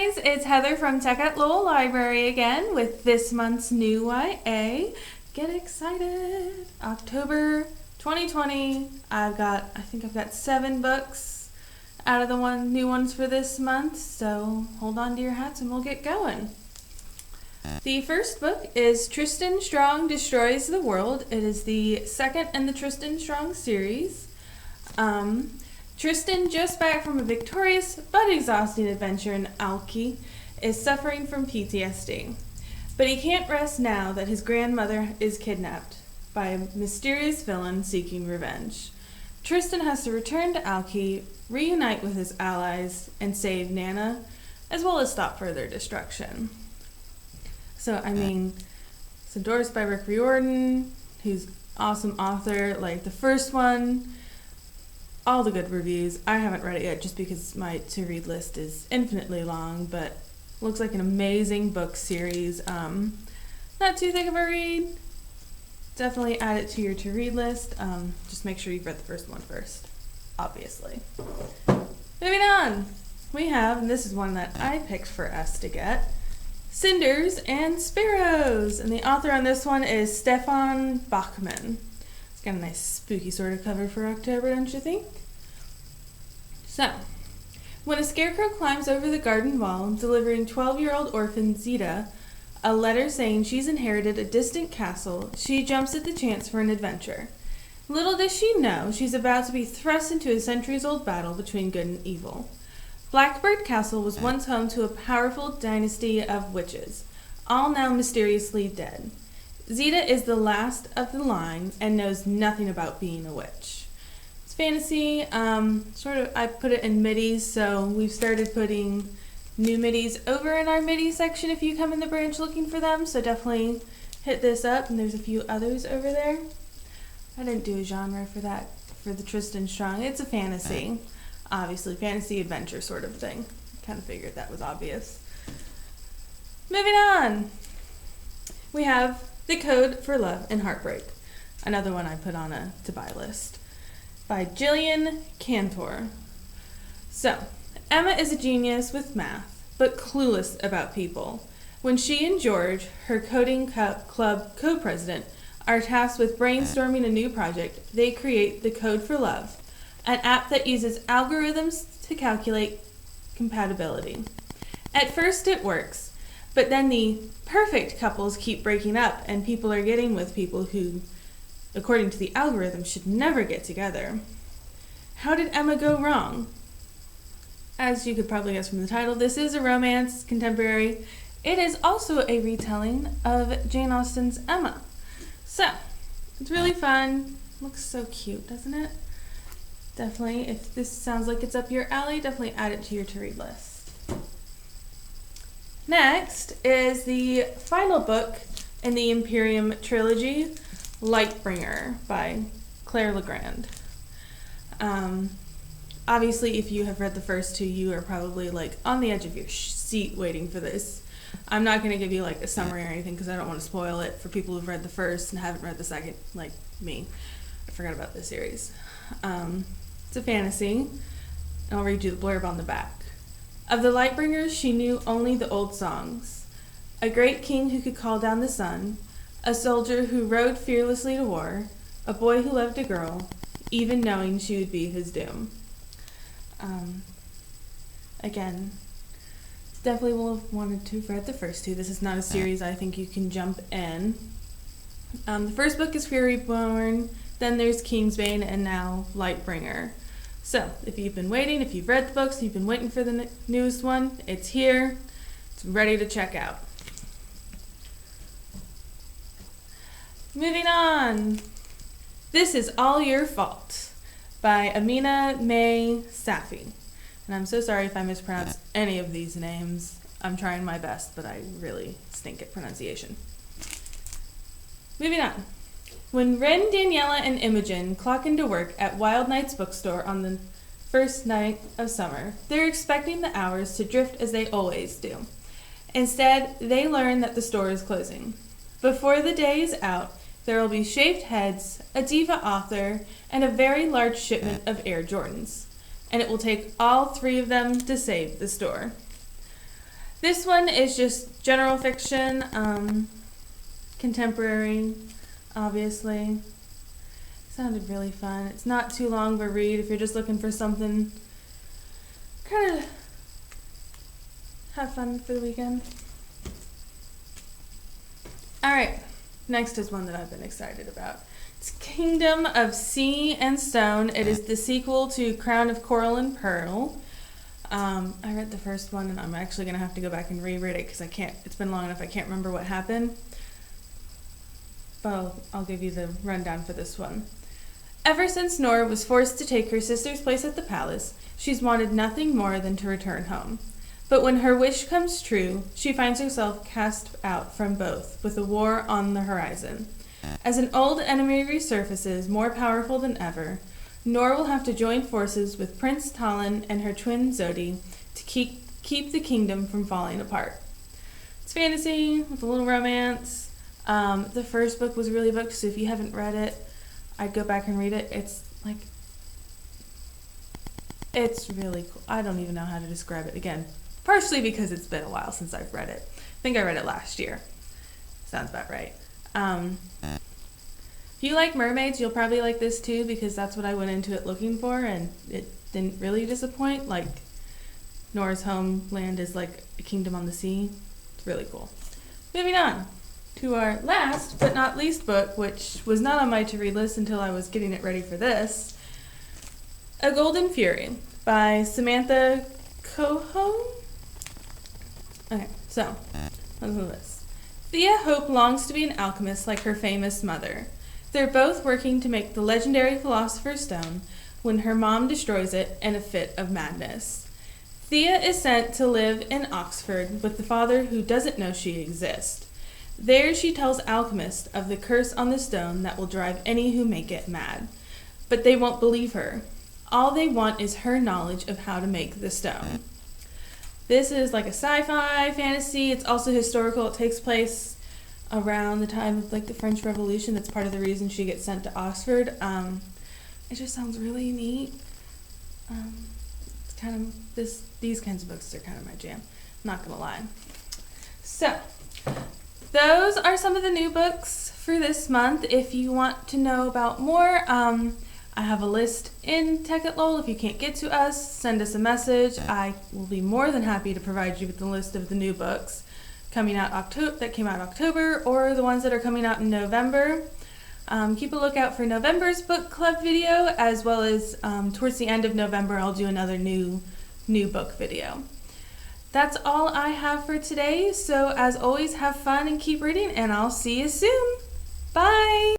guys, it's Heather from Tech at Lowell Library again with this month's new YA. Get excited! October 2020. I think I've got 7 books out of the new ones for this month, so hold on to your hats and we'll get going. The first book is Tristan Strong Destroys the World. It is the second in the Tristan Strong series. Tristan, just back from a victorious but exhausting adventure in Alki, is suffering from PTSD. But he can't rest now that his grandmother is kidnapped by a mysterious villain seeking revenge. Tristan has to return to Alki, reunite with his allies, and save Nana, as well as stop further destruction. So, it's endorsed by Rick Riordan, who's an awesome author. Like the first one, all the good reviews. I haven't read it yet just because my to-read list is infinitely long, but looks like an amazing book series. Not too thick of a read. Definitely add it to your to-read list. Just make sure you've read the first one first, obviously. Moving on, we have, and this is one that I picked for us to get, Cinders Sparrows. And the author on this one is Stefan Bachmann. It's got a nice spooky sort of cover for October, don't you think? So, when a scarecrow climbs over the garden wall, delivering 12-year-old orphan Zita a letter saying she's inherited a distant castle, she jumps at the chance for an adventure. Little does she know, she's about to be thrust into a centuries-old battle between good and evil. Blackbird Castle was once home to a powerful dynasty of witches, all now mysteriously dead. Zita is the last of the line and knows nothing about being a witch. It's fantasy. I put it in middies, so we've started putting new middies over in our middie section if you come in the branch looking for them, so definitely hit this up, and there's a few others over there. I didn't do a genre for that, for the Tristan Strong. It's a fantasy, obviously, fantasy adventure sort of thing. Kind of figured that was obvious. Moving on, we have The Code for Love and Heartbreak, another one I put on a to-buy list, by Gillian Cantor. So, Emma is a genius with math, but clueless about people. When she and George, her coding club co-president, are tasked with brainstorming a new project, they create The Code for Love, an app that uses algorithms to calculate compatibility. At first it works, but then the perfect couples keep breaking up and people are getting with people who, according to the algorithm, should never get together. How did Emma go wrong? As you could probably guess from the title, this is a romance, contemporary. It is also a retelling of Jane Austen's Emma. So, it's really fun. Looks so cute, doesn't it? Definitely, if this sounds like it's up your alley, definitely add it to your to-read list. Next is the final book in the Imperium trilogy, Lightbringer by Claire Legrand. Obviously, if you have read the first 2, you are probably on the edge of your seat waiting for this. I'm not going to give you a summary or anything because I don't want to spoil it for people who've read the first and haven't read the second, like me. I forgot about this series. It's a fantasy, and I'll read you the blurb on the back. Of the Lightbringers, she knew only the old songs. A great king who could call down the sun, a soldier who rode fearlessly to war, a boy who loved a girl, even knowing she would be his doom. Again, definitely will have wanted to have read the first 2. This is not a series I think you can jump in. The first book is Fury Born, then there's Kingsbane, and now Lightbringer. So, if you've been waiting, if you've read the books, you've been waiting for the newest one, it's here. It's ready to check out. Moving on. This Is All Your Fault by Amina May Safi. And I'm so sorry if I mispronounce any of these names. I'm trying my best, but I really stink at pronunciation. Moving on. When Ren, Daniela, and Imogen clock into work at Wild Night's bookstore on the first night of summer, they're expecting the hours to drift as they always do. Instead, they learn that the store is closing. Before the day is out, there will be shaved heads, a diva author, and a very large shipment of Air Jordans. And it will take all 3 of them to save the store. This one is just general fiction, contemporary, obviously. Sounded really fun. It's not too long of a read if you're just looking for something kind of have fun for the weekend. Alright, next is one that I've been excited about. It's Kingdom of Sea and Stone. It is the sequel to Crown of Coral and Pearl. I read the first one and I'm actually going to have to go back and reread it because it's been long enough I can't remember what happened. But I'll give you the rundown for this one. Ever since Nora was forced to take her sister's place at the palace, she's wanted nothing more than to return home. But when her wish comes true, she finds herself cast out from both, with a war on the horizon. As an old enemy resurfaces, more powerful than ever, Nora will have to join forces with Prince Talon and her twin Zodi to keep the kingdom from falling apart. It's fantasy with a little romance. The first book was really booked, so if you haven't read it, I'd go back and read it. It's really cool. I don't even know how to describe it again. Partially because it's been a while since I've read it. I think I read it last year. Sounds about right. If you like mermaids, you'll probably like this too because that's what I went into it looking for and it didn't really disappoint. Like, Nora's homeland is like a kingdom on the sea. It's really cool. Moving on to our last but not least book, which was not on my to-read list until I was getting it ready for this. A Golden Fury by Samantha Cohen. Okay, so, listen to this. Thea Hope longs to be an alchemist like her famous mother. They're both working to make the legendary Philosopher's Stone when her mom destroys it in a fit of madness. Thea is sent to live in Oxford with the father who doesn't know she exists. There she tells alchemists of the curse on the stone that will drive any who make it mad. But they won't believe her. All they want is her knowledge of how to make the stone. This is like a sci-fi fantasy. It's also historical. It takes place around the time of like the French Revolution. That's part of the reason she gets sent to Oxford. It just sounds really neat. It's kind of these kinds of books are kind of my jam. I'm not gonna lie. So those are some of the new books for this month. If you want to know about more, I have a list in Tech at Lowell. If you can't get to us, send us a message. I will be more than happy to provide you with the list of the new books coming out that came out October or the ones that are coming out in November. Keep a lookout for November's book club video, as well as towards the end of November I'll do another new book video. That's all I have for today. So as always, have fun and keep reading, and I'll see you soon. Bye!